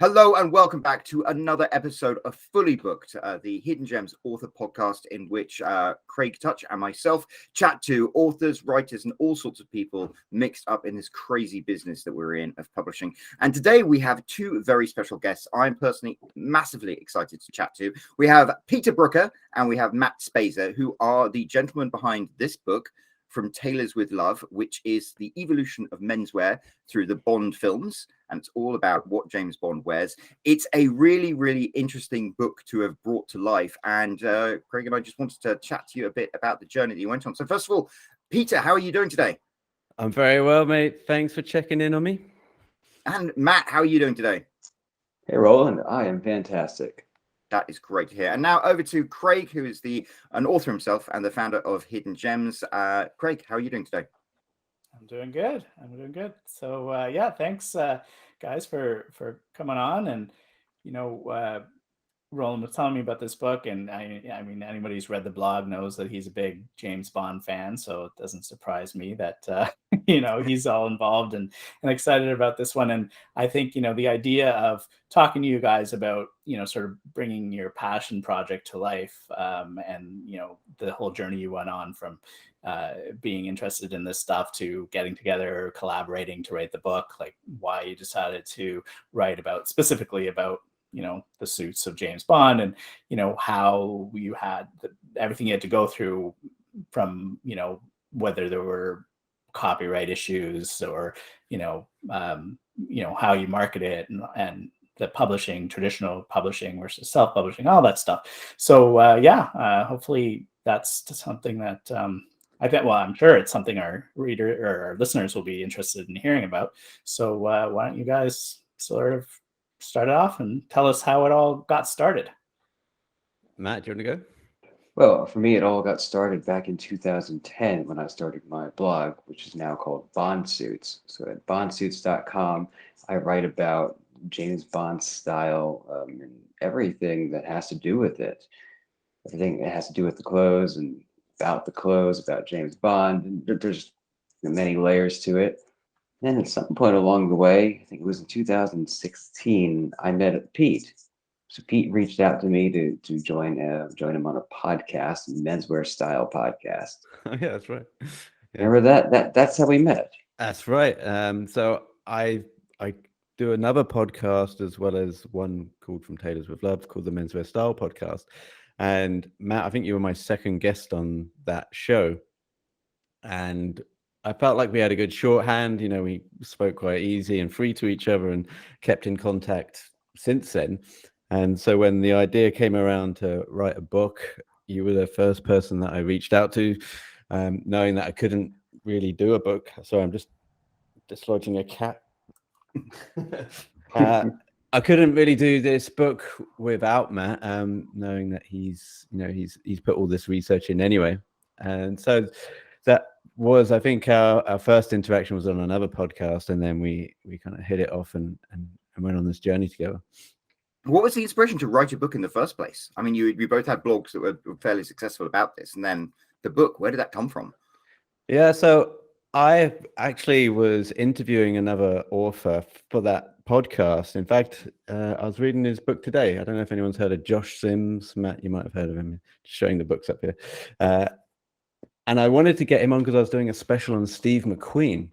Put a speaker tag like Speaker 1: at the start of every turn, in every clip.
Speaker 1: Hello and welcome back to another episode of Fully Booked, the Hidden Gems author podcast in which Craig Touch and myself chat to authors, writers, and all sorts of people mixed up in this crazy business that we're in of publishing. And today we have two very special guests I'm personally massively excited to chat to. We have Peter Brooker and we have Matt Spaiser, who are the gentlemen behind this book, From Tailors with Love, which is the evolution of menswear through the Bond films. And it's all about what James Bond wears. It's a really, really interesting book to have brought to life. And Craig and I just wanted to chat to you a bit about the journey that you went on. So first of all, Peter, how are you doing today?
Speaker 2: I'm very well, mate. Thanks for checking in on me.
Speaker 1: And Matt, how are you doing today?
Speaker 3: Hey, Roland. I am fantastic.
Speaker 1: That is great to hear. And now over to Craig, who is an author himself and the founder of Hidden Gems. Craig, how are you doing today?
Speaker 4: I'm doing good. So yeah, thanks guys for coming on. And Roland was telling me about this book, and I mean anybody who's read the blog knows that he's a big James Bond fan, so it doesn't surprise me that he's all involved and excited about this one. And I think the idea of talking to you guys about sort of bringing your passion project to life, and the whole journey you went on from being interested in this stuff to getting together, collaborating to write the book, like why you decided to write specifically about the suits of James Bond, and how you had everything you had to go through from whether there were copyright issues or how you market it, and the publishing, traditional publishing versus self-publishing, all that stuff. So hopefully that's something that I'm sure it's something our reader or our listeners will be interested in hearing about. So why don't you guys sort of start it off and tell us how it all got started?
Speaker 2: Matt, do you want to go?
Speaker 3: Well, for me, it all got started back in 2010 when I started my blog, which is now called Bond Suits. So at bondsuits.com, I write about James Bond's style, and everything that has to do with it. Everything that has to do with the clothes and about the clothes, about James Bond. And there's many layers to it. Then at some point along the way, I think it was in 2016, I met Pete. So Pete reached out to me to join him on a podcast, a menswear style podcast.
Speaker 2: Oh yeah, that's right. Yeah.
Speaker 3: Remember that's how we met.
Speaker 2: That's right. So I do another podcast as well as one called From Tailors with Love, called the Menswear Style Podcast. And Matt, I think you were my second guest on that show. And I felt like we had a good shorthand. We spoke quite easy and free to each other and kept in contact since then. And so when the idea came around to write a book, you were the first person that I reached out to, knowing that I couldn't really do a book. So I'm just dislodging a cat. I couldn't really do this book without Matt, knowing that he's put all this research in anyway. And so that was, I think, our first interaction was on another podcast, and then we kind of hit it off and went on this journey together.
Speaker 1: What was the inspiration to write a book in the first place? I mean, you both had blogs that were fairly successful about this, and then the book, where did that come from?
Speaker 2: Yeah, so I actually was interviewing another author for that podcast. In fact, I was reading his book today. I don't know if anyone's heard of Josh Sims. Matt, you might have heard of him. Just showing the books up here. And I wanted to get him on because I was doing a special on Steve McQueen.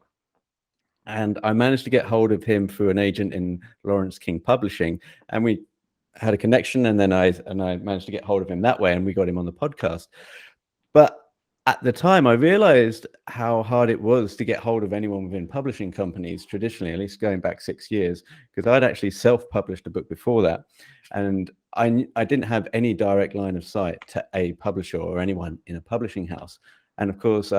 Speaker 2: And I managed to get hold of him through an agent in Lawrence King Publishing. And we had a connection, and then I managed to get hold of him that way, and we got him on the podcast. But at the time, I realized how hard it was to get hold of anyone within publishing companies, traditionally, at least going back 6 years, because I'd actually self-published a book before that. And I didn't have any direct line of sight to a publisher or anyone in a publishing house. And of course,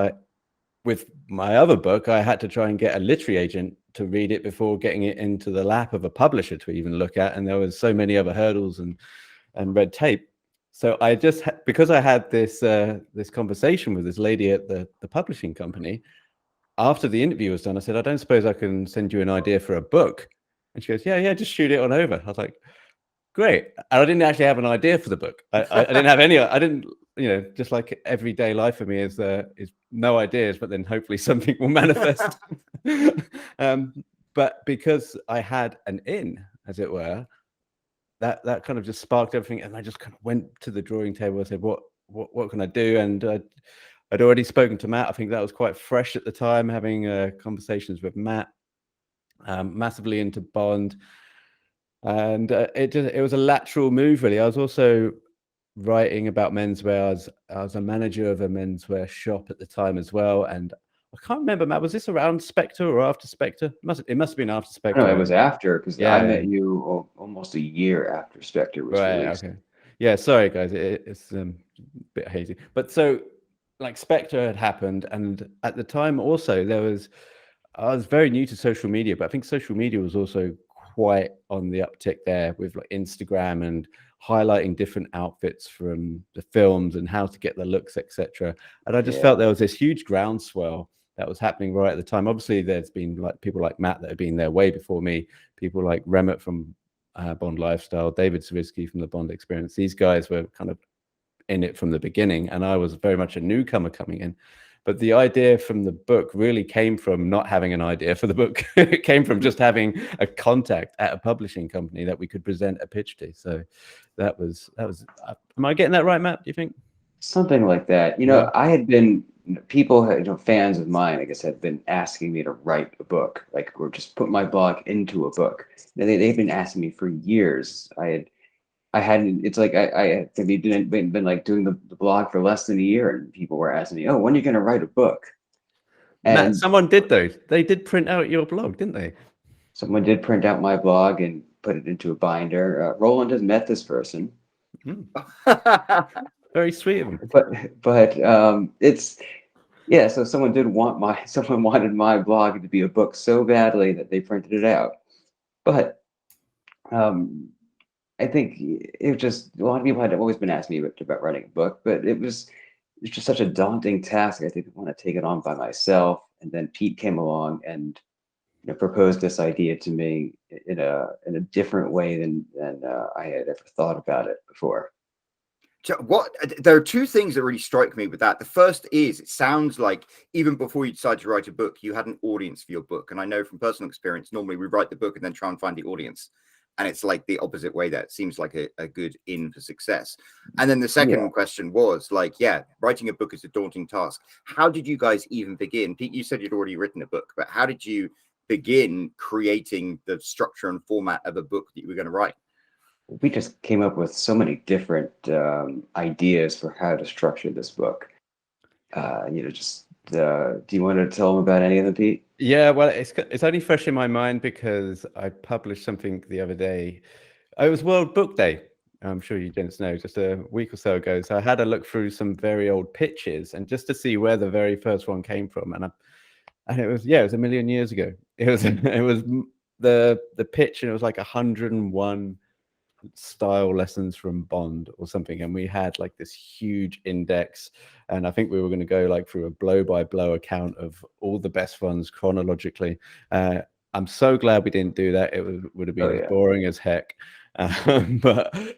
Speaker 2: with my other book, I had to try and get a literary agent to read it before getting it into the lap of a publisher to even look at. And there was so many other hurdles and red tape. So I just, because I had this conversation with this lady at the publishing company, after the interview was done, I said, I don't suppose I can send you an idea for a book. And she goes, yeah, just shoot it on over. I was like, great. And I didn't actually have an idea for the book. I didn't have any, I didn't, just like everyday life for me is no ideas, but then hopefully something will manifest. But because I had an in, as it were, that kind of just sparked everything, and I just kind of went to the drawing table and said, what can I do? And I'd already spoken to Matt. I think that was quite fresh at the time, having conversations with Matt, massively into Bond. And it was a lateral move, really. I was also writing about menswear. I was a manager of a menswear shop at the time as well. And I can't remember, Matt, was this around Spectre or after Spectre? It must have been after Spectre.
Speaker 3: No, it was after, because
Speaker 2: Yeah,
Speaker 3: I met you almost a year after Spectre was released.
Speaker 2: Okay. Yeah, sorry guys, it's a bit hazy. But so, like, Spectre had happened, and at the time also I was very new to social media, but I think social media was also quite on the uptick there, with like Instagram and highlighting different outfits from the films and how to get the looks, etc. And I just felt there was this huge groundswell that was happening right at the time. Obviously, there's been like people like Matt that have been there way before me, people like Remit from Bond Lifestyle, David Savitsky from the Bond Experience. These guys were kind of in it from the beginning, and I was very much a newcomer coming in. But the idea from the book really came from not having an idea for the book. It came from just having a contact at a publishing company that we could present a pitch to. So that was. Am I getting that right, Matt? Do you think?
Speaker 3: Something like that. I had been, people, fans of mine, I guess, had been asking me to write a book, like, or just put my blog into a book. They've been asking me for years. I hadn't, it's like, I had been like doing the blog for less than a year, and people were asking me, oh, when are you going to write a book? And
Speaker 2: Matt, someone did though. They did print out your blog, didn't they? Someone
Speaker 3: did print out my blog and put it into a binder. Roland has met this person.
Speaker 2: Very sweet of him.
Speaker 3: But it's, yeah, so someone wanted my blog to be a book so badly that they printed it out. But I think it just, a lot of people had always been asking me about writing a book, but it's just such a daunting task. I didn't want to take it on by myself. And then Pete came along and proposed this idea to me in a different way than I had ever thought about it before.
Speaker 1: There are two things that really strike me with that. The first is, it sounds like even before you decided to write a book, you had an audience for your book. And I know from personal experience, normally we write the book and then try and find the audience. And it's like the opposite way. That seems like a good in for success. And then the second question was like, writing a book is a daunting task. How did you guys even begin? Pete, you said you'd already written a book, but how did you begin creating the structure and format of a book that you were going to write?
Speaker 3: We just came up with so many different ideas for how to structure this book. Do you want to tell them about any of them, Pete?
Speaker 2: Yeah, well, it's only fresh in my mind because I published something the other day. It was World Book Day. I'm sure you gents know, just a week or so ago. So I had a look through some very old pitches, and just to see where the very first one came from. And it was a million years ago. It was the pitch, and it was like 101 style lessons from Bond or something, and we had like this huge index, and I think we were going to go like through a blow by blow account of all the best ones chronologically. I'm so glad we didn't do that. It would have been boring as heck. But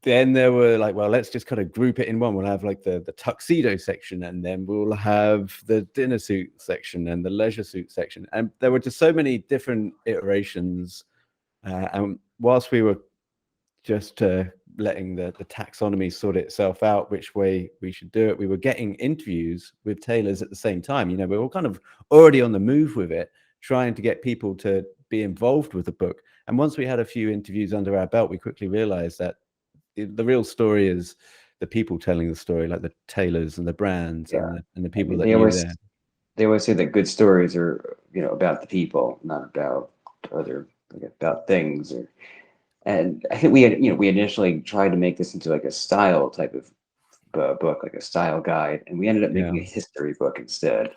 Speaker 2: then there were like, well, let's just kind of group it in one. We'll have like the tuxedo section, and then we'll have the dinner suit section and the leisure suit section, and there were just so many different iterations, and whilst we were just letting the taxonomy sort itself out, which way we should do it, we were getting interviews with tailors at the same time. We were all kind of already on the move with it, trying to get people to be involved with the book. And once we had a few interviews under our belt, we quickly realized that the real story is the people telling the story, like the tailors and the brands and the people that are there.
Speaker 3: They always say that good stories are, about the people, not about about things. And I think we initially tried to make this into like a style type of book, like a style guide, and we ended up making a history book instead.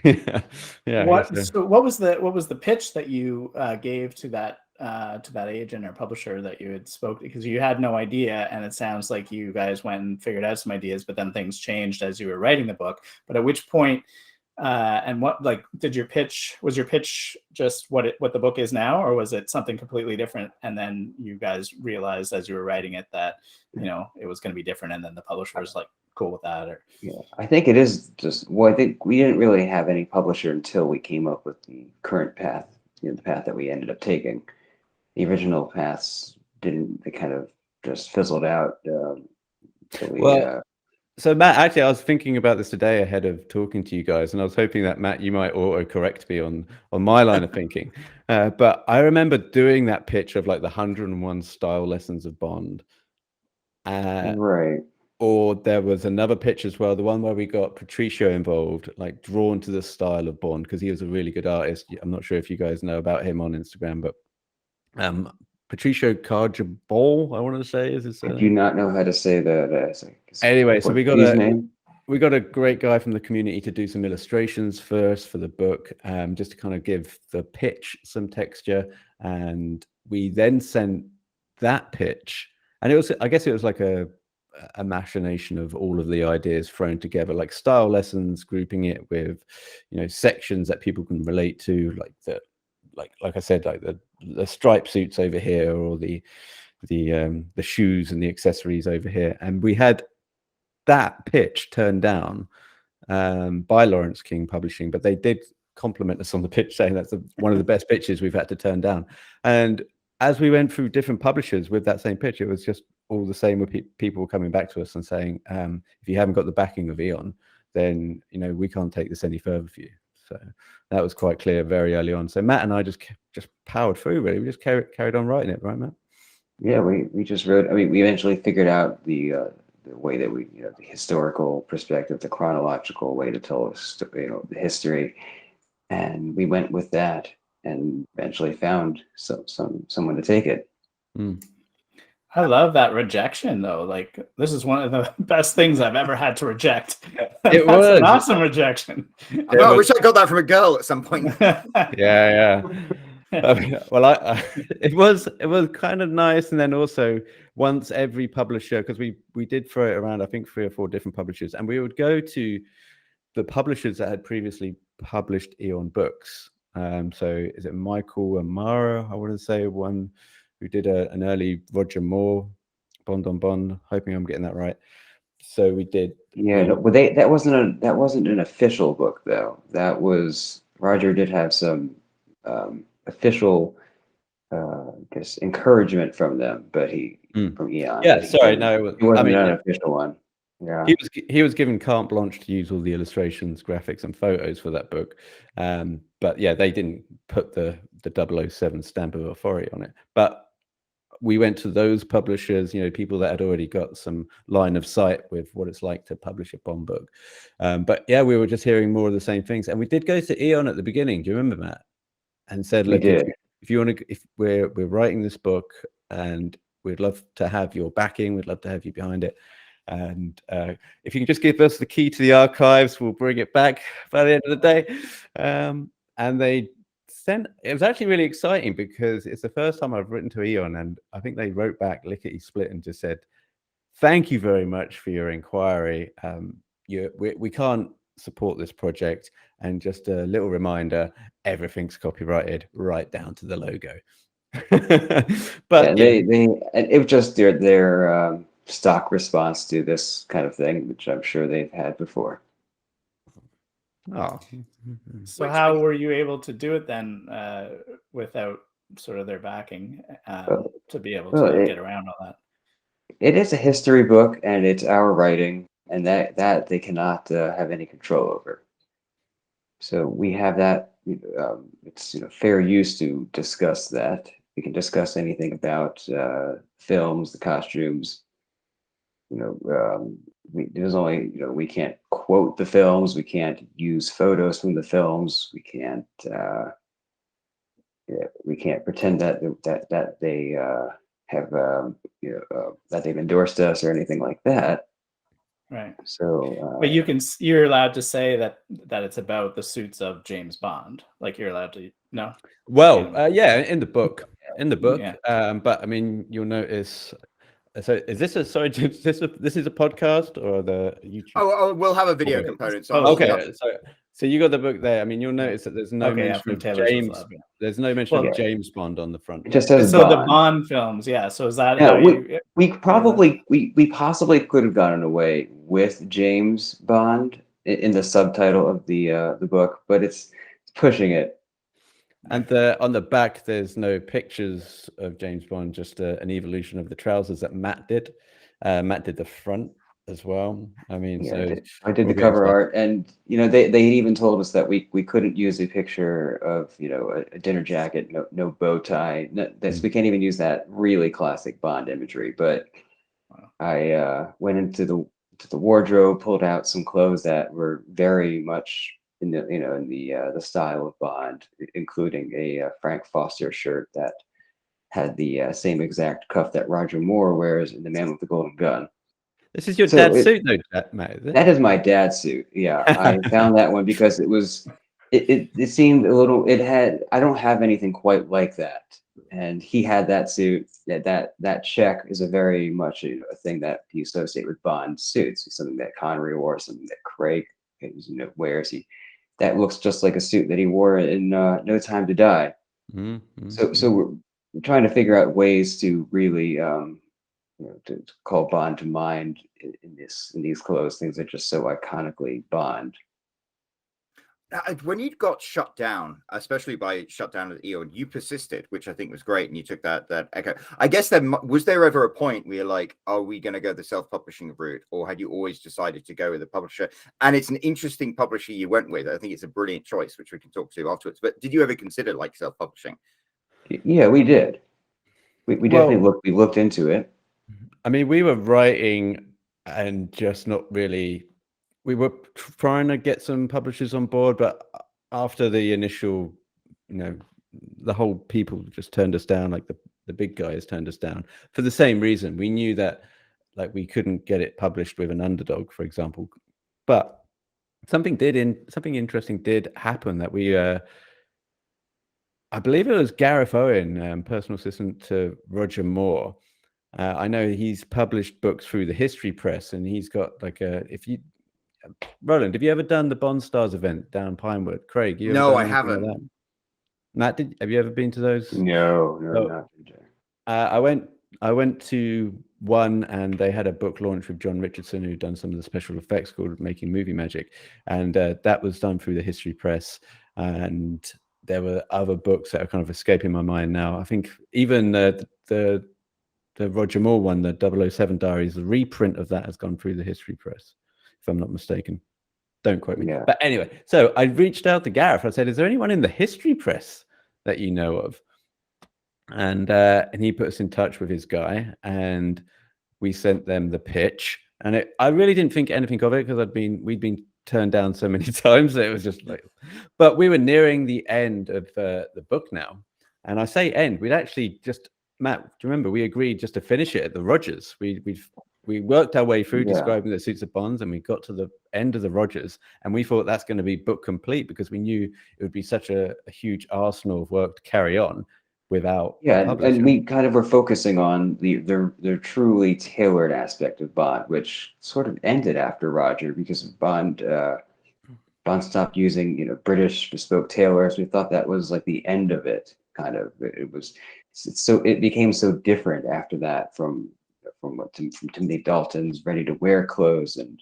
Speaker 4: So what was the pitch that you gave to that agent or publisher that you had spoken, because you had no idea, and it sounds like you guys went and figured out some ideas, but then things changed as you were writing the book. But at which point and what, like, was your pitch just what the book is now, or was it something completely different, and then you guys realized as you were writing it that it was going to be different, and then the publisher was like cool with that? Or
Speaker 3: I think it is just, I think we didn't really have any publisher until we came up with the current path, the path that we ended up taking. the original paths didn't. They kind of just fizzled out. So we,
Speaker 2: Well, so Matt, actually, I was thinking about this today ahead of talking to you guys, and I was hoping that Matt, you might auto-correct me on my line of thinking. But I remember doing that pitch of like the 101 style lessons of Bond.
Speaker 3: right.
Speaker 2: Or there was another pitch as well, the one where we got Patricio involved, like drawn to the style of Bond because he was a really good artist. I'm not sure if you guys know about him on Instagram, but Patricio Carjabal, I want to say is his
Speaker 3: I do not know how to say that.
Speaker 2: Anyway, so we got
Speaker 3: his name.
Speaker 2: We got a great guy from the community to do some illustrations first for the book, just to kind of give the pitch some texture. And we then sent that pitch, and it was, I guess it was like a machination of all of the ideas thrown together, like style lessons, grouping it with, sections that people can relate to, like I said, like the stripe suits over here, or the shoes and the accessories over here. And we had that pitch turned down by Lawrence King Publishing, but they did compliment us on the pitch, saying that's one of the best pitches we've had to turn down. And as we went through different publishers with that same pitch, it was just all the same, with people coming back to us and saying, if you haven't got the backing of Eon, then we can't take this any further for you. So that was quite clear very early on. So Matt and I just powered through, really. We just carried on writing it, right, Matt?
Speaker 3: Yeah, we just wrote. I mean, we eventually figured out the way that we, the historical perspective, the chronological way to tell the history, and we went with that, and eventually found someone to take it.
Speaker 4: I love that rejection, though. Like, this is one of the best things I've ever had to reject.
Speaker 2: It
Speaker 4: That's
Speaker 2: was
Speaker 4: an awesome rejection.
Speaker 1: I wish I got that from a girl at some point.
Speaker 2: Yeah. Well, it was kind of nice. And then also, once every publisher, because we did throw it around, I think 3 or 4 different publishers, and we would go to the publishers that had previously published Eon books. So is it Michael Amara, I want to say, one who did an early Roger Moore Bond on Bond, hoping I'm getting that right. So we did.
Speaker 3: Yeah, that wasn't an official book, though. That was, Roger did have some official encouragement from them, but from Eon.
Speaker 2: Yeah, sorry, no,
Speaker 3: it wasn't an official one. Yeah,
Speaker 2: he was given carte blanche to use all the illustrations, graphics, and photos for that book. But yeah, they didn't put the 007 stamp of authority on it. But we went to those publishers, people that had already got some line of sight with what it's like to publish a Bond book. But yeah, we were just hearing more of the same things. And we did go to Eon at the beginning. Do you remember, Matt? And said, look, if you want to, if we're writing this book and we'd love to have your backing, we'd love to have you behind it. And if you can just give us the key to the archives, we'll bring it back by the end of the day. And they sent, it was actually really exciting because it's the first time I've written to Eon, and I think they wrote back lickety split and just said, thank you very much for your inquiry. We can't support this project, and just a little reminder, everything's copyrighted right down to the logo. But
Speaker 3: yeah, it was just their stock response to this kind of thing, which I'm sure they've had before.
Speaker 2: Oh,
Speaker 4: so how were you able to do it then without sort of their backing to be able to get around all that?
Speaker 3: It is a history book, and it's our writing, and that they cannot have any control over. So we have that. It's fair use to discuss that. We can discuss anything about films, the costumes. There's only we can't quote the films. We can't use photos from the films. We can't pretend that they have that they've endorsed us or anything like that.
Speaker 4: Right.
Speaker 3: So,
Speaker 4: but you're allowed to say that it's about the suits of James Bond. Like, you're allowed to no.
Speaker 2: Well, yeah, in the book.
Speaker 4: Yeah.
Speaker 2: But I mean, you'll notice. So is this this is a podcast or the YouTube?
Speaker 1: Oh, we'll have a video component. So
Speaker 2: okay, so you got the book there. I mean, you'll notice that there's no mention of
Speaker 4: Tailors
Speaker 2: James. There's no mention of James Bond on the front.
Speaker 3: It just says
Speaker 4: so
Speaker 3: Bond.
Speaker 4: The Bond films, yeah. So is that
Speaker 3: how
Speaker 4: we
Speaker 3: possibly could have gotten away with James Bond in the subtitle of the book, but it's pushing it.
Speaker 2: And on the back, there's no pictures of James Bond, just an evolution of the trousers that Matt did. Matt did the front as well. I mean,
Speaker 3: Yeah,
Speaker 2: so
Speaker 3: I did the
Speaker 2: we'll get
Speaker 3: cover
Speaker 2: into that.
Speaker 3: art, and they even told us that we couldn't use a picture of a dinner jacket, no bow tie. We can't even use that really classic Bond imagery. But
Speaker 4: Wow.
Speaker 3: I went into the wardrobe, pulled out some clothes that were very much in the style of Bond, including a Frank Foster shirt that had the same exact cuff that Roger Moore wears in The Man with the Golden Gun.
Speaker 2: This is your
Speaker 3: So
Speaker 2: dad's suit, though, Matt, is it?
Speaker 3: that is my dad's suit. Yeah, I found that one because it seemed a little. I don't have anything quite like that, and he had that suit. That check is a very much a thing that you associate with Bond suits. It's something that Connery wore, something that Craig wears. That looks just like a suit that he wore in No Time to Die. So we're trying to figure out ways to really to call Bond to mind in these clothes. Things that are just so iconically Bond.
Speaker 1: When you got shut down, especially by shut down at Eon, you persisted, which I think was great, and you took that echo. I guess was there ever a point where you're like, are we going to go the self-publishing route, or had you always decided to go with a publisher? And it's an interesting publisher you went with. I think it's a brilliant choice, which we can talk to afterwards. But did you ever consider like self-publishing?
Speaker 3: Yeah, we did. We definitely looked into it.
Speaker 2: I mean, we were writing and just not really. We were trying to get some publishers on board, but after the initial, the whole people just turned us down, like the big guys turned us down for the same reason. We knew that like we couldn't get it published with an underdog, for example. But something interesting did happen that we I believe it was Gareth Owen, personal assistant to Roger Moore. I know he's published books through the History Press, and he's got like Roland, have you ever done the Bond Stars event down Pinewood? Craig, you ever
Speaker 1: No,
Speaker 2: done
Speaker 1: I
Speaker 2: anything
Speaker 1: haven't.
Speaker 2: like that? Matt, have you ever been to those?
Speaker 3: No, not.
Speaker 2: I went to one, and they had a book launch with John Richardson, who'd done some of the special effects called Making Movie Magic, and that was done through the History Press. And there were other books that are kind of escaping my mind now. I think even the Roger Moore one, the 007 Diaries, the reprint of that has gone through the History Press, if I'm not mistaken. Don't quote me.
Speaker 3: Yeah.
Speaker 2: But anyway, so I reached out to Gareth. I said, is there anyone in the History Press that you know of? And he put us in touch with his guy, and we sent them the pitch. And I really didn't think anything of it because we'd been turned down so many times that it was just like, but we were nearing the end of the book now. And I say end, we'd actually just, Matt, do you remember we agreed just to finish it at the Rogers? We worked our way through describing the suits of Bonds, and we got to the end of the Rogers, and we thought that's going to be book complete because we knew it would be such a huge arsenal of work to carry on without
Speaker 3: and we kind of were focusing on the truly tailored aspect of Bond, which sort of ended after Roger because Bond stopped using British bespoke tailors. We thought that was like the end of it. Kind of it became so different after that from Timothy Dalton's ready to wear clothes and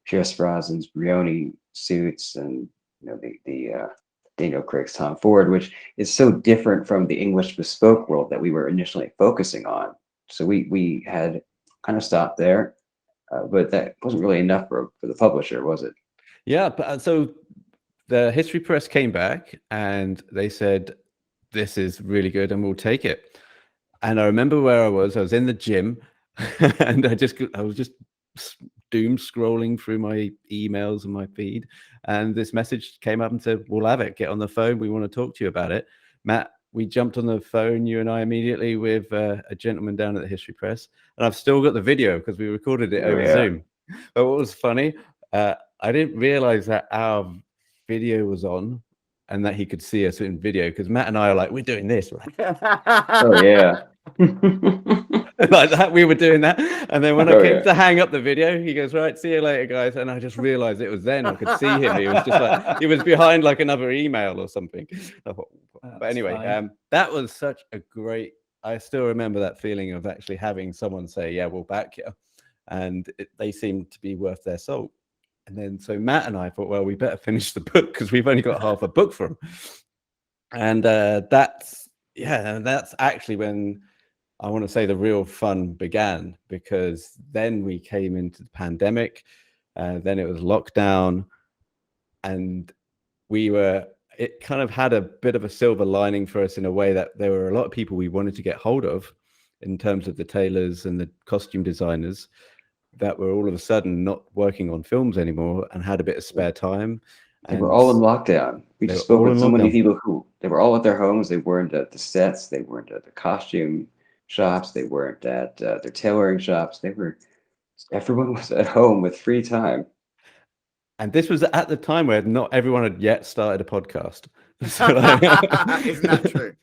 Speaker 3: Pierce Brosnan's Brioni suits and the Daniel Craig's Tom Ford, which is so different from the English bespoke world that we were initially focusing on. So we had kind of stopped there, but that wasn't really enough for the publisher, was it?
Speaker 2: Yeah, but so the History Press came back and they said, this is really good and we'll take it. And I remember where I was in the gym and I was just doom scrolling through my emails and my feed, and this message came up and said, we'll have it, get on the phone, we want to talk to you about it. Matt, we jumped on the phone, you and I, immediately with a gentleman down at the History Press, and I've still got the video because we recorded it over Zoom. But what was funny, I didn't realize that our video was on and that he could see us in video, because Matt and I are like, we're doing this.
Speaker 3: Oh yeah.
Speaker 2: Like that, we were doing that, and then when I came to hang up the video, he goes, right, see you later, guys. And I just realized it was then I could see him. He was just like, he was behind like another email or something. But anyway, that was such a great, I still remember that feeling of actually having someone say, yeah, we'll back you, and they seemed to be worth their salt. And then so Matt and I thought, well, we better finish the book because we've only got half a book from. And that's actually when I want to say the real fun began, because then we came into the pandemic, then it was lockdown, and it kind of had a bit of a silver lining for us in a way that there were a lot of people we wanted to get hold of in terms of the tailors and the costume designers that were all of a sudden not working on films anymore and had a bit of spare time.
Speaker 3: They were all in lockdown. We just spoke with so many people who they were all at their homes. They weren't at the sets. They weren't at the costume shops. They weren't at their tailoring shops. Everyone was at home with free time.
Speaker 2: And this was at the time where not everyone had yet started a podcast. So,
Speaker 1: Isn't that true?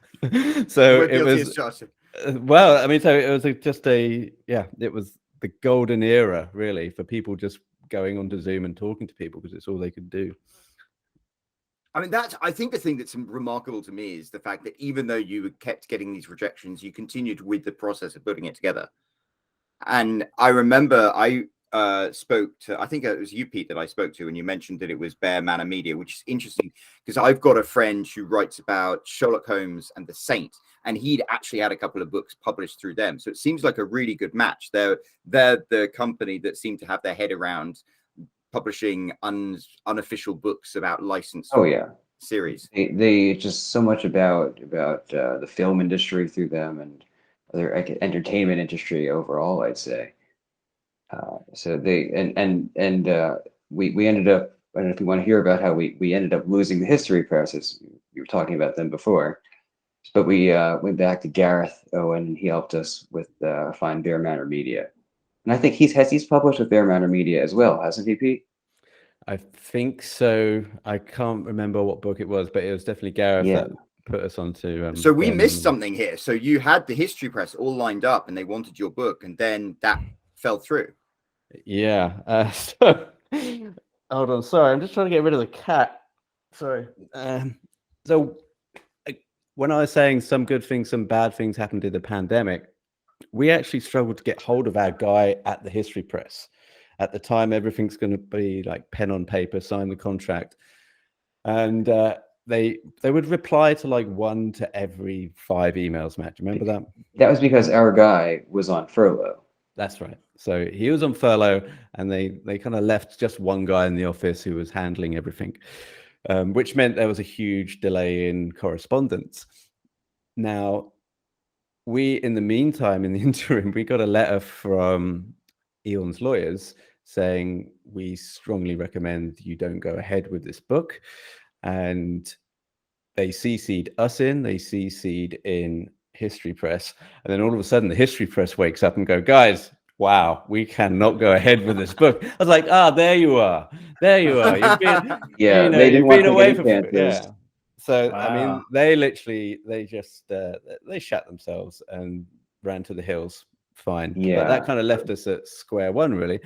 Speaker 2: So
Speaker 1: We're
Speaker 2: it was, well, I mean, so it was it was the golden era, really, for people just going onto Zoom and talking to people because it's all they could do.
Speaker 1: I mean, I think the thing that's remarkable to me is the fact that even though you kept getting these rejections, you continued with the process of putting it together. And I remember I spoke to, I think it was you, Pete, that I spoke to, and you mentioned that it was Bear Manor Media, which is interesting because I've got a friend who writes about Sherlock Holmes and the Saint, and he'd actually had a couple of books published through them. So it seems like a really good match. They're the company that seemed to have their head around publishing unofficial books about licensed series.
Speaker 3: They just so much about the film industry through them and other entertainment industry overall, I'd say. So they we ended up, I don't know if you want to hear about how we ended up losing the history press, as you were talking about them before, but we went back to Gareth Owen, and he helped us with find Bear Manor Media, and I think he's published with Bear Manor Media as well, hasn't he, Pete?
Speaker 2: I think so. I can't remember what book it was, but it was definitely Gareth that put us onto.
Speaker 1: So we missed something here. So you had the history press all lined up, and they wanted your book, and then that fell through.
Speaker 2: Yeah. So hold on. Sorry, I'm just trying to get rid of the cat. Sorry. So when I was saying some good things, some bad things happened in the pandemic, we actually struggled to get hold of our guy at the history press. At the time, everything's going to be like pen on paper, sign the contract, and they would reply to like 1 to every 5 emails. Matt, do you remember that?
Speaker 3: That was because our guy was on furlough.
Speaker 2: That's right. So he was on furlough, and they kind of left just one guy in the office who was handling everything, which meant there was a huge delay in correspondence. Now, in the meantime, in the interim, we got a letter from Eon's lawyers saying we strongly recommend you don't go ahead with this book, and they CC'd us in, they CC'd in History Press, and then all of a sudden the History Press wakes up and go, guys, wow, we cannot go ahead with this book. I was like, there you are, you've been you've been away from So wow. I mean, they just they shut themselves and ran to the hills. Fine. But that kind of left us at square one, really.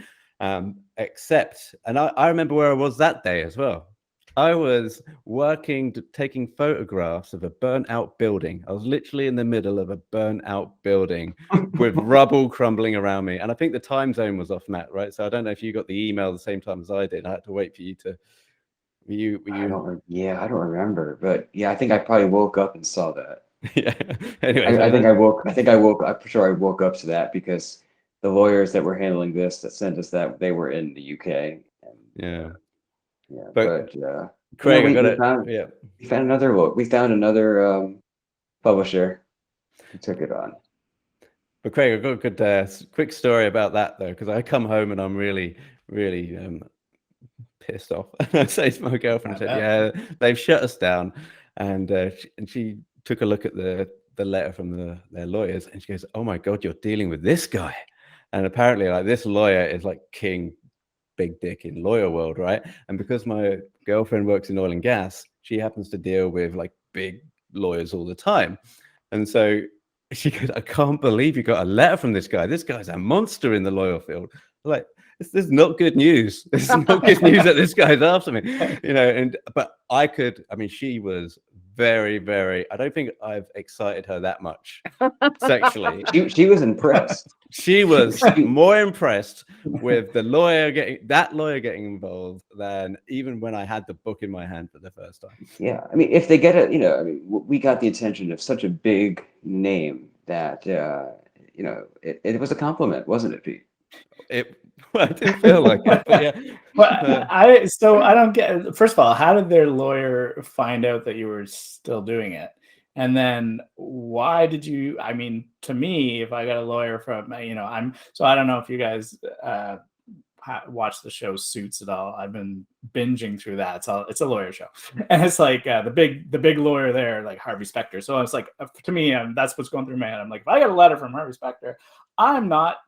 Speaker 2: Except, and I remember where I was that day as well. I was taking photographs of a burnt out building. I was literally in the middle of a burnt out building with rubble crumbling around me. And I think the time zone was off, Matt, right? So I don't know if you got the email the same time as I did. I had to wait for you to. Were you? I
Speaker 3: don't remember, but I think I probably woke up and saw that.
Speaker 2: Yeah. Anyway,
Speaker 3: I think I woke. I'm sure I woke up to that because the lawyers that were handling this that sent us that, they were in the UK.
Speaker 2: Yeah.
Speaker 3: But
Speaker 2: Craig,
Speaker 3: we found another book. We found another publisher who took it on.
Speaker 2: But Craig, I've got a good quick story about that though, because I come home and I'm really, really pissed off. I say to my girlfriend, I said, "Yeah, they've shut us down," and she took a look at the letter from their lawyers, and she goes, "Oh my God, you're dealing with this guy," and apparently, like, this lawyer is like king. Big dick in lawyer world, right? And because my girlfriend works in oil and gas, she happens to deal with like big lawyers all the time. And so she goes, "I can't believe you got a letter from this guy. This guy's a monster in the lawyer field." Like, this is not good news. This is not good news that this guy's after me, but she was very, very. I don't think I've excited her that much sexually.
Speaker 3: She was impressed.
Speaker 2: She was more impressed with the lawyer getting involved than even when I had the book in my hand for the first time.
Speaker 3: Yeah, I mean, if they get it, we got the attention of such a big name that it was a compliment, wasn't it, Pete?
Speaker 2: I didn't feel like it, but yeah.
Speaker 4: But I don't get. First of all, how did their lawyer find out that you were still doing it? And then why did you? I mean, to me, if I got a lawyer from, I don't know if you guys watch the show Suits at all. I've been binging through that. It's a lawyer show, and it's like the big lawyer there, like Harvey Specter. So it's like, to me, that's what's going through my head. I'm like, if I got a letter from Harvey Specter, I'm not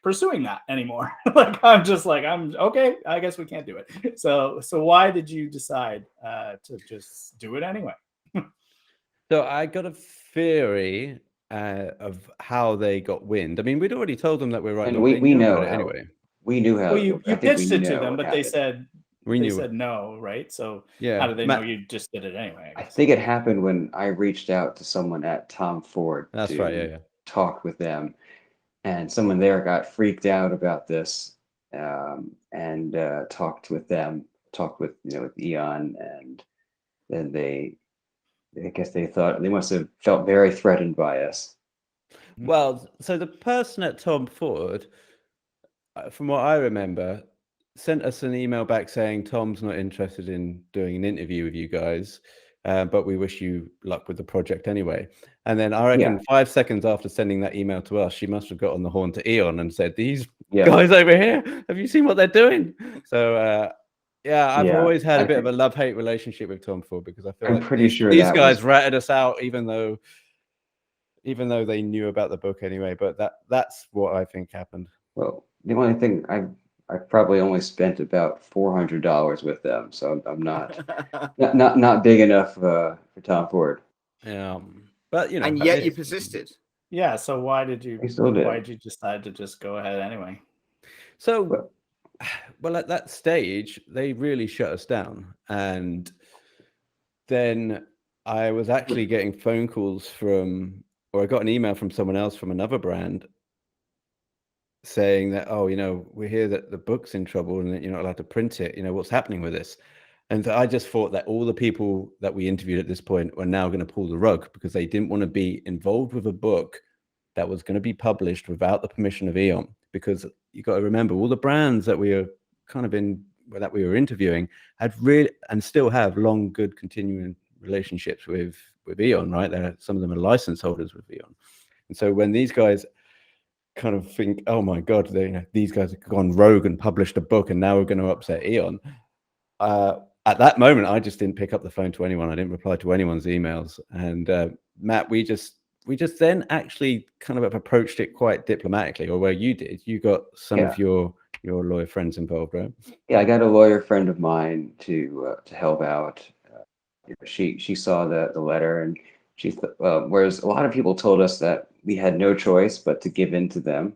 Speaker 4: pursuing that anymore. Like, I'm just like, I'm okay, I guess we can't do it. So why did you decide to just do it anyway?
Speaker 2: So I got a theory of how they got wind. I mean, we'd already told them that we're writing.
Speaker 3: And we know
Speaker 2: it
Speaker 3: how,
Speaker 2: anyway.
Speaker 3: We knew how.
Speaker 4: Well, you pitched it to them, but they said
Speaker 2: we
Speaker 4: said no, right? So
Speaker 2: yeah,
Speaker 4: how did they know you just did it anyway?
Speaker 3: I think it happened when I reached out to someone at Tom Ford.
Speaker 2: That's right. Yeah.
Speaker 3: Talk with them, and someone there got freaked out about this, and talked with with Eon, and then I guess they thought they must have felt very threatened by us.
Speaker 2: Well, so the person at Tom Ford, from what I remember, sent us an email back saying Tom's not interested in doing an interview with you guys, but we wish you luck with the project anyway. And then I reckon 5 seconds after sending that email to us, she must have got on the horn to Eon and said, "These guys over here, have you seen what they're doing?" So I've always had a bit of a love-hate relationship with Tom Ford, because I feel
Speaker 3: pretty sure
Speaker 2: these guys ratted us out, even though they knew about the book anyway. But that's what I think happened.
Speaker 3: Well, the only thing I probably only spent about $400 with them, so I'm not big enough for Tom Ford.
Speaker 2: Yeah, but
Speaker 1: and yet you persisted.
Speaker 4: Yeah. So why did you decide to just go ahead anyway?
Speaker 2: So, well, at that stage, they really shut us down, and then I was actually getting phone calls or I got an email from someone else from another brand saying that, we hear that the book's in trouble and that you're not allowed to print it. What's happening with this? And I just thought that all the people that we interviewed at this point were now going to pull the rug, because they didn't want to be involved with a book that was going to be published without the permission of Eon. Because you got to remember, all the brands that we were that we were interviewing had really and still have long, good, continuing relationships with Eon, right? Some of them are license holders with Eon. And so when these guys kind of think, oh my God, these guys have gone rogue and published a book and now we're going to upset Eon. At that moment, I just didn't pick up the phone to anyone. I didn't reply to anyone's emails. And Matt, we just then actually kind of approached it quite diplomatically, or where you did. You got some of your lawyer friends involved, right?
Speaker 3: Yeah, I got a lawyer friend of mine to help out. She saw the letter, and she whereas a lot of people told us that we had no choice but to give in to them,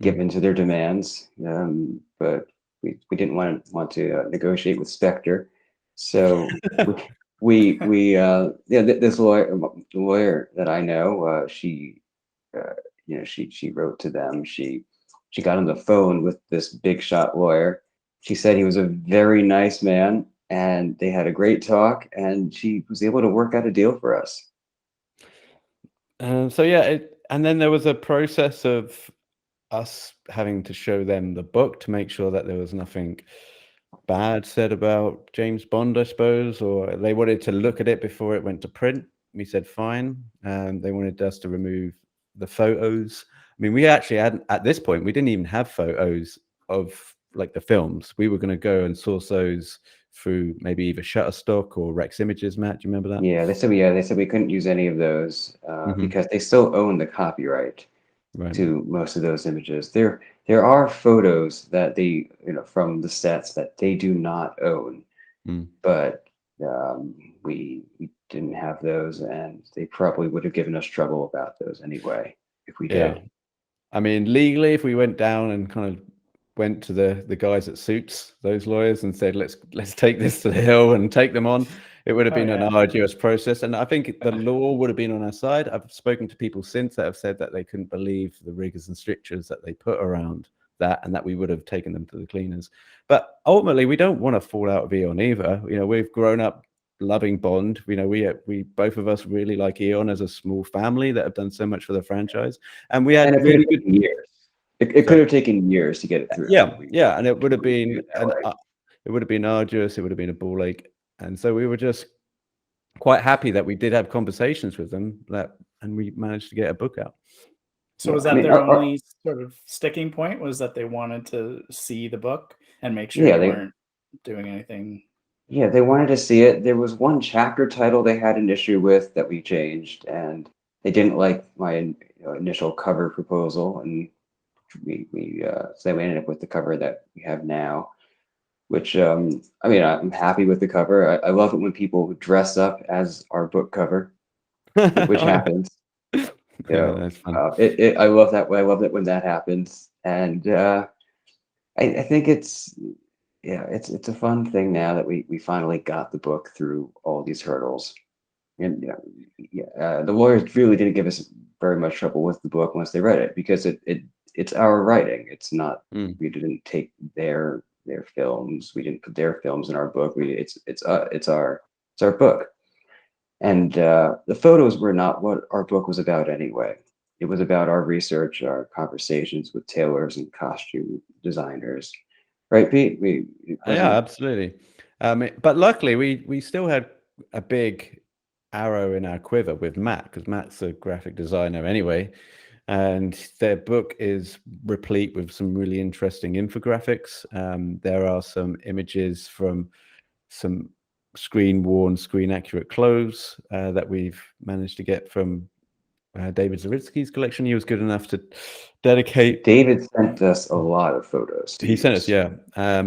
Speaker 3: give in to their demands. But we didn't want to negotiate with Spectre, so this lawyer that I know, she wrote to them. She got on the phone with this big shot lawyer. She said he was a very nice man, and they had a great talk, and she was able to work out a deal for us.
Speaker 2: And then there was a process of us having to show them the book to make sure that there was nothing bad said about James Bond, I suppose, or they wanted to look at it before it went to print. We said fine. They wanted us to remove the photos. I mean, we actually had, at this point, we didn't even have photos of like the films. We were going to go and source those through maybe either Shutterstock or Rex Images. Matt, do you remember that?
Speaker 3: Yeah, they said we couldn't use any of those because they still own the copyright to most of those images. There are photos that they, from the sets that they do not own, but we didn't have those, and they probably would have given us trouble about those anyway if we did.
Speaker 2: I mean, legally, if we went down and kind of went to the guys at Suits, those lawyers, and said, let's take this to the hill and take them on, It would have
Speaker 4: Oh,
Speaker 2: been an
Speaker 4: yeah.
Speaker 2: arduous process, and I think the law would have been on our side. I've spoken to people since that have said that they couldn't believe the rigors and strictures that they put around that, and that we would have taken them to the cleaners. But ultimately, we don't want to fall out of Eon either. We've grown up loving Bond. We both of us really like Eon as a small family that have done so much for the franchise, and we had
Speaker 3: And it could
Speaker 2: really
Speaker 3: have
Speaker 2: good
Speaker 3: taken years. It could have taken years to get it through.
Speaker 2: yeah, and it would have been
Speaker 3: It
Speaker 2: it would have been arduous. It would have been a ball ache, and so we were just quite happy that we did have conversations with them and we managed to get a book out.
Speaker 4: So was that their only sort of sticking point, was that they wanted to see the book and make sure they weren't doing anything?
Speaker 3: Yeah, they wanted to see it. There was one chapter title they had an issue with that we changed, and they didn't like my initial cover proposal, and so we ended up with the cover that we have now, which I'm happy with the cover. I love it when people dress up as our book cover, which happens.
Speaker 2: That's fun.
Speaker 3: I love that. I love it when that happens, and I think it's a fun thing now that we finally got the book through all these hurdles. And the lawyers really didn't give us very much trouble with the book once they read it, because it's our writing. It's not we didn't take their films. We didn't put their films in our book. It's our book. And the photos were not what our book was about anyway. It was about our research, our conversations with tailors and costume designers. Right, Pete?
Speaker 2: Yeah, absolutely. But luckily, we still had a big arrow in our quiver with Matt, because Matt's a graphic designer anyway. And their book is replete with some really interesting infographics. There are some images from some screen-worn, screen-accurate clothes that we've managed to get from David Zawitsky's collection. He was good enough to dedicate.
Speaker 3: David sent us a lot of photos.
Speaker 2: He sent us, yeah.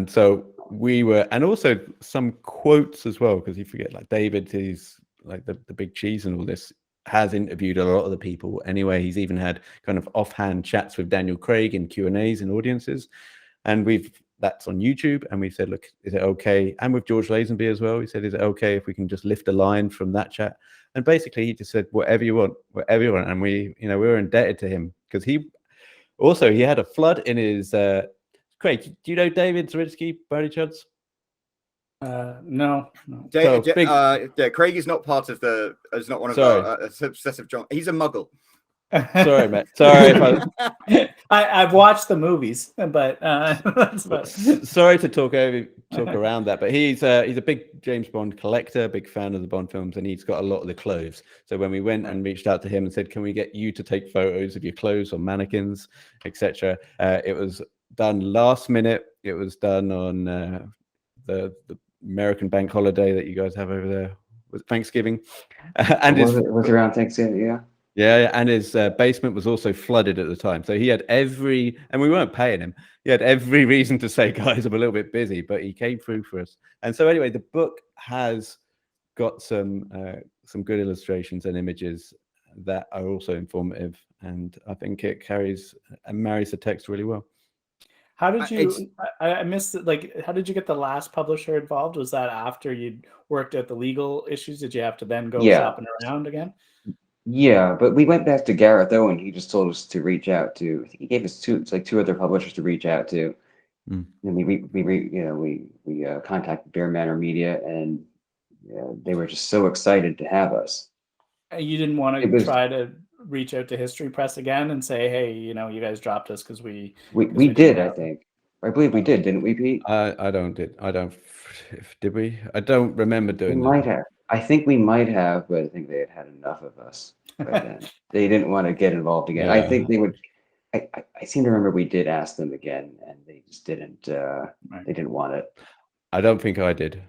Speaker 2: So we were, and also some quotes as well, because you forget, like David, he's like the big cheese and all this, has interviewed a lot of the people anyway. He's even had kind of offhand chats with Daniel Craig in Q&As and audiences, and that's on YouTube. And we said, look, is it okay? And with George Lazenby as well, he said, is it okay if we can just lift a line from that chat? And basically, he just said, whatever you want. And we were indebted to him, because he had a flood in his. Craig, do you know David Zawitsky by any chance?
Speaker 4: No.
Speaker 1: Craig is not part of is not one of our obsessive John. He's a muggle.
Speaker 2: Sorry, Matt. Sorry if
Speaker 4: I've watched the movies, but
Speaker 2: sorry to talk around that. But he's a big James Bond collector, big fan of the Bond films, and he's got a lot of the clothes. So when we went and reached out to him and said, "Can we get you to take photos of your clothes on mannequins, etc.?" It was done last minute. It was done on the American bank holiday that you guys have over there with Thanksgiving, and
Speaker 3: it was around Thanksgiving, yeah.
Speaker 2: Yeah, and his basement was also flooded at the time. So he had and we weren't paying him. He had every reason to say, guys, I'm a little bit busy, but he came through for us. And so anyway, the book has got some good illustrations and images that are also informative. And I think it carries and marries the text really well.
Speaker 4: How did you, I missed it. Like, how did you get the last publisher involved? Was that after you'd worked out the legal issues? Did you have to then go shopping around again?
Speaker 3: Yeah, but we went back to Gareth Owen. He just told us to reach out to. I think he gave us two other publishers to reach out to. And we contacted Bear Manor Media, and they were just so excited to have us.
Speaker 4: You didn't want to try to reach out to History Press again and say, "Hey, you guys dropped us because we
Speaker 3: did." I think. I believe we did, didn't we, Pete?
Speaker 2: I don't. Did we? I don't remember doing that.
Speaker 3: We might have. I think we might have, but I think they had enough of us by then. They didn't want to get involved again. I think they would. I seem to remember we did ask them again, and they just didn't. They didn't want it.
Speaker 2: I don't think I did.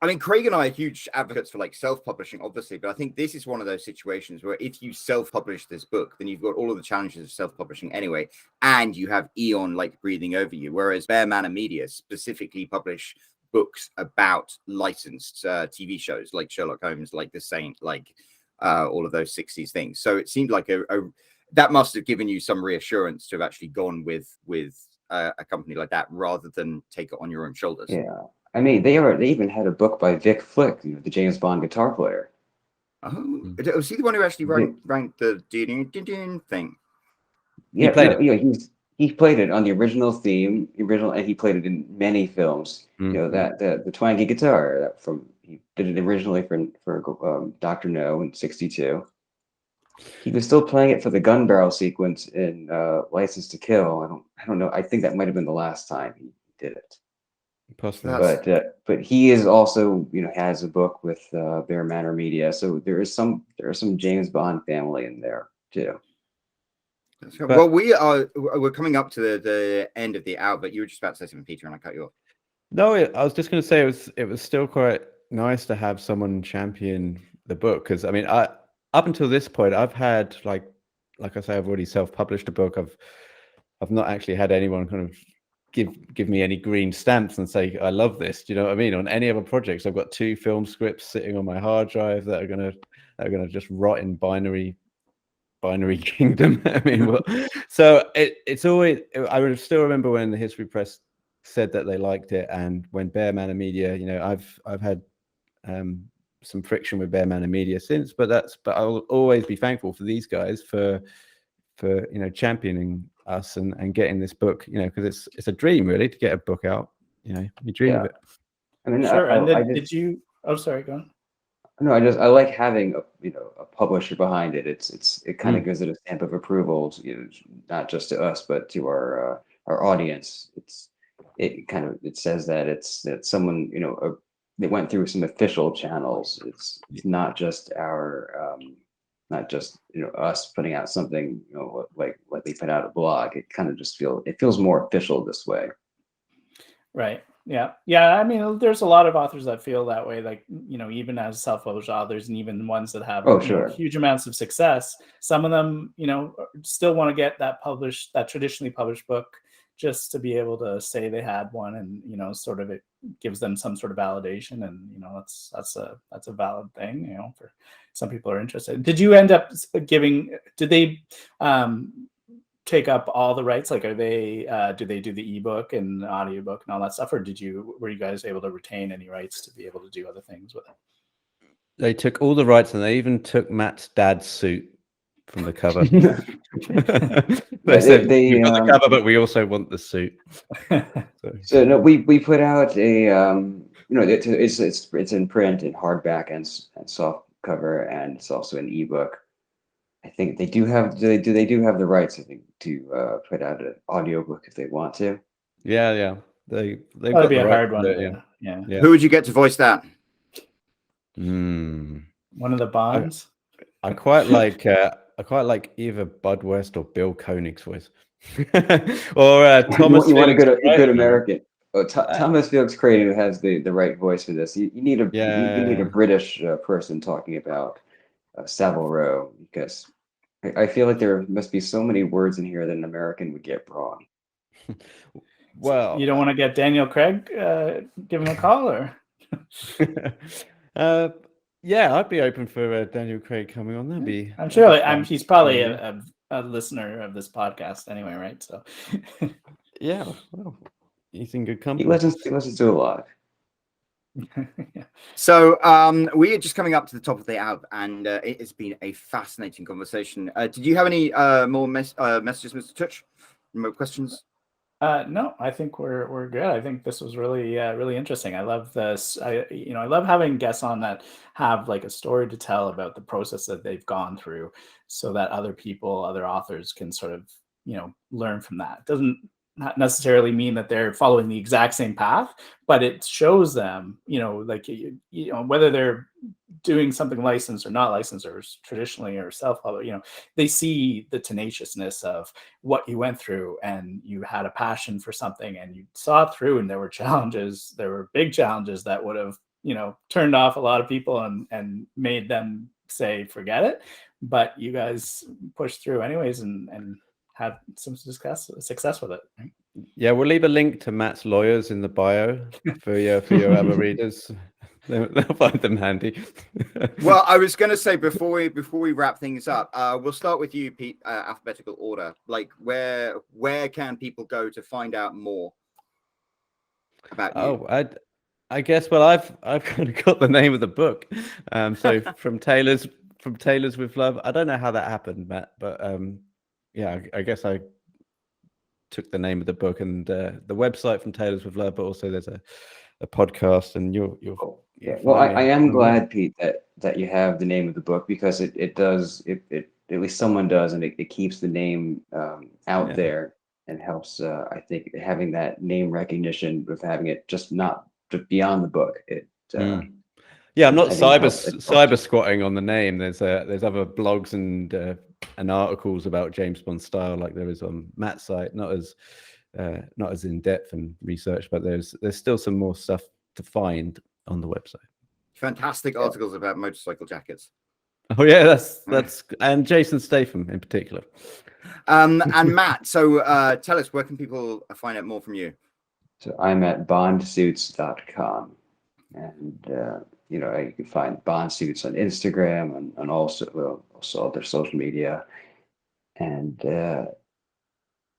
Speaker 1: I mean, Craig and I are huge advocates for like self-publishing, obviously, but I think this is one of those situations where if you self-publish this book, then you've got all of the challenges of self-publishing anyway, and you have Eon like breathing over you, whereas Bear Manor Media specifically publish books about licensed TV shows like Sherlock Holmes, like The Saint, like all of those 60s things. So it seemed like that must have given you some reassurance to have actually gone with a company like that rather than take it on your own shoulders.
Speaker 3: Yeah. I mean, they even had a book by Vic Flick, the James Bond guitar player.
Speaker 1: Oh, was he the one who actually ranked the ding thing?
Speaker 3: Yeah,
Speaker 2: He played it.
Speaker 3: You know, he played it on the original theme, and he played it in many films. You know, that the twangy guitar he did it originally for Dr. No in '62. He was still playing it for the gun barrel sequence in License to Kill. I don't know. I think that might have been the last time he did it.
Speaker 2: Possibly.
Speaker 3: But he is also, you know, has a book with Bear Manor Media, so there is some James Bond family in there too.
Speaker 1: Well, we're coming up to the end of the hour, but you were just about to say something, Peter, and I cut you off.
Speaker 2: No, I was just going to say it was still quite nice to have someone champion the book, because I mean, up until this point, I've had like I say, I've already self-published a book. I've not actually had anyone kind of give me any green stamps and say I love this. Do you know what I mean? On any other projects, I've got 2 film scripts sitting on my hard drive that are gonna just rot in binary kingdom. I mean, so it's always. I would still remember when the History Press said that they liked it, and when Bear Manor Media, you know, I've had some friction with Bear Manor Media since, but I'll always be thankful for these guys for you know, championing us and getting this book, you know, because it's a dream really to get a book out. You know, you dream of it.
Speaker 3: I mean,
Speaker 4: sure. And then did you? Oh, sorry, go on.
Speaker 3: No, I like having a publisher behind it. It kind of gives it a stamp of approval, you know, not just to us but to our audience. It says that someone, you know, they went through some official channels. It's not just you know, us putting out something, you know, like they put out a blog. It kind of just feels more official this way.
Speaker 4: Right. Yeah. I mean, there's a lot of authors that feel that way, like, you know, even as self-published authors, and even ones that have huge amounts of success, some of them, you know, still want to get that traditionally published book just to be able to say they had one, and, you know, sort of it gives them some sort of validation, and, you know, that's a valid thing, you know, for some people are interested. Did you end up did they take up all the rights? Like, do they do the ebook and the audiobook and all that stuff, or were you guys able to retain any rights to be able to do other things with it?
Speaker 2: They took all the rights, and they even took Matt's dad's suit from the cover. They said, "We've got the cover, but we also want the suit."
Speaker 3: So no, we put out a you know, it's in print, in hardback and soft cover, and it's also an ebook. I think they do have the rights, I think, to put out an audiobook if they want to.
Speaker 2: Yeah. They've
Speaker 4: got be a hard one. Yeah.
Speaker 1: Who would you get to voice that?
Speaker 4: One of the Bonds.
Speaker 2: I quite like either Bud West or Bill Koenig's voice, or Thomas.
Speaker 3: You want a good American. Thomas Felix Creighton has the right voice for this. You need a British person talking about Savile Row, because I feel like there must be so many words in here that an American would get wrong.
Speaker 4: Well, you don't want to get Daniel Craig, give him a call, or?
Speaker 2: Yeah, I'd be open for Daniel Craig coming on. That'd be.
Speaker 4: I'm sure. He's probably a listener of this podcast anyway, right? So.
Speaker 2: Yeah. Well, he's in good company.
Speaker 3: He listens to a lot.
Speaker 1: So we are just coming up to the top of the hour, and it has been a fascinating conversation. Did you have any more messages, Mr. Touch? More questions?
Speaker 4: No, I think we're good. I think this was really really interesting. I love this. I love having guests on that have like a story to tell about the process that they've gone through, so that other authors can sort of, you know, learn from that. It doesn't not necessarily mean that they're following the exact same path, but it shows them, you know, like, you know, whether they're doing something licensed or not licensed, or traditionally or self-published, you know, they see the tenaciousness of what you went through, and you had a passion for something, and you saw it through, and there were big challenges that would have, you know, turned off a lot of people and made them say, forget it. But you guys pushed through anyways, and had some success with it. Right?
Speaker 2: Yeah, we'll leave a link to Matt's lawyers in the bio for your other readers. They'll find them handy.
Speaker 1: Well, I was going to say before we wrap things up, we'll start with you, Pete. Alphabetical order. Like, where can people go to find out more about you?
Speaker 2: Oh, I guess. Well, I've kind of got the name of the book. So from Tailors with Love. I don't know how that happened, Matt, but yeah, I guess I took the name of the book and the website from Tailors with Love, but also there's a podcast, and you'll
Speaker 3: Yeah, well, I am glad, Pete, that you have the name of the book, because it does at least someone does, and it keeps the name out there, and helps. I think having that name recognition with having it just beyond the book.
Speaker 2: Yeah, I'm not
Speaker 3: I think
Speaker 2: cyber squatting on the name. There's other blogs and articles about James Bond style, like there is on Matt's site. Not as in depth and research, but there's still some more stuff to find on the website.
Speaker 1: Fantastic articles about motorcycle jackets.
Speaker 2: Oh yeah, that's and Jason Statham in particular.
Speaker 1: And Matt, so tell us, where can people find out more from you?
Speaker 3: So I'm at bondsuits.com, and you can find Bond Suits on Instagram and also other social media, and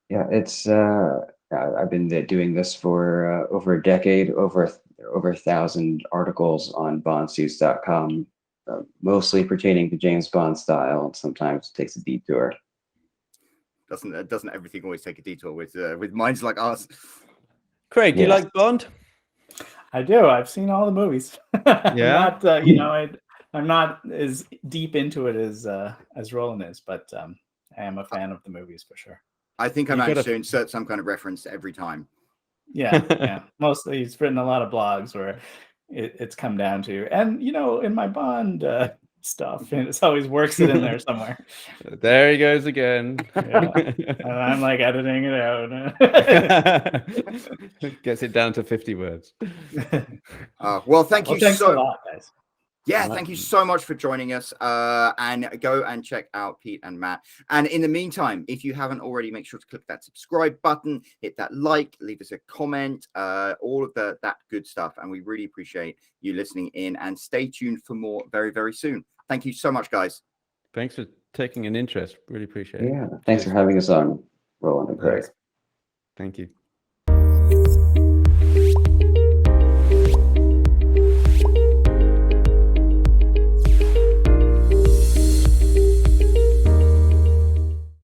Speaker 3: it's I've been doing this for over a decade, over 1,000 articles on bondsuits.com, mostly pertaining to James Bond style, and sometimes it takes a detour.
Speaker 1: Doesn't everything always take a detour with minds like ours?
Speaker 2: Craig, you like Bond?
Speaker 4: I do. I've seen all the movies.
Speaker 2: Yeah.
Speaker 4: I'm not as deep into it as Roland is, but I am a fan of the movies for sure.
Speaker 1: I think I managed to insert some kind of reference every time.
Speaker 4: Yeah. Mostly he's written a lot of blogs where it's come down to, and in my Bond stuff, and it always works it in there somewhere.
Speaker 2: There he goes again.
Speaker 4: Yeah. And I'm like editing it out.
Speaker 2: Gets it down to 50 words.
Speaker 1: Well, thank you so
Speaker 4: a lot, guys.
Speaker 1: Yeah, thank you so much for joining us. And go and check out Pete and Matt. And in the meantime, if you haven't already, make sure to click that subscribe button, hit that like, leave us a comment, all of that good stuff. And we really appreciate you listening in, and stay tuned for more very, very soon. Thank you so much, guys.
Speaker 2: Thanks for taking an interest. Really appreciate it.
Speaker 3: Yeah, thanks for having us on, Roland and Craig.
Speaker 2: Thank you.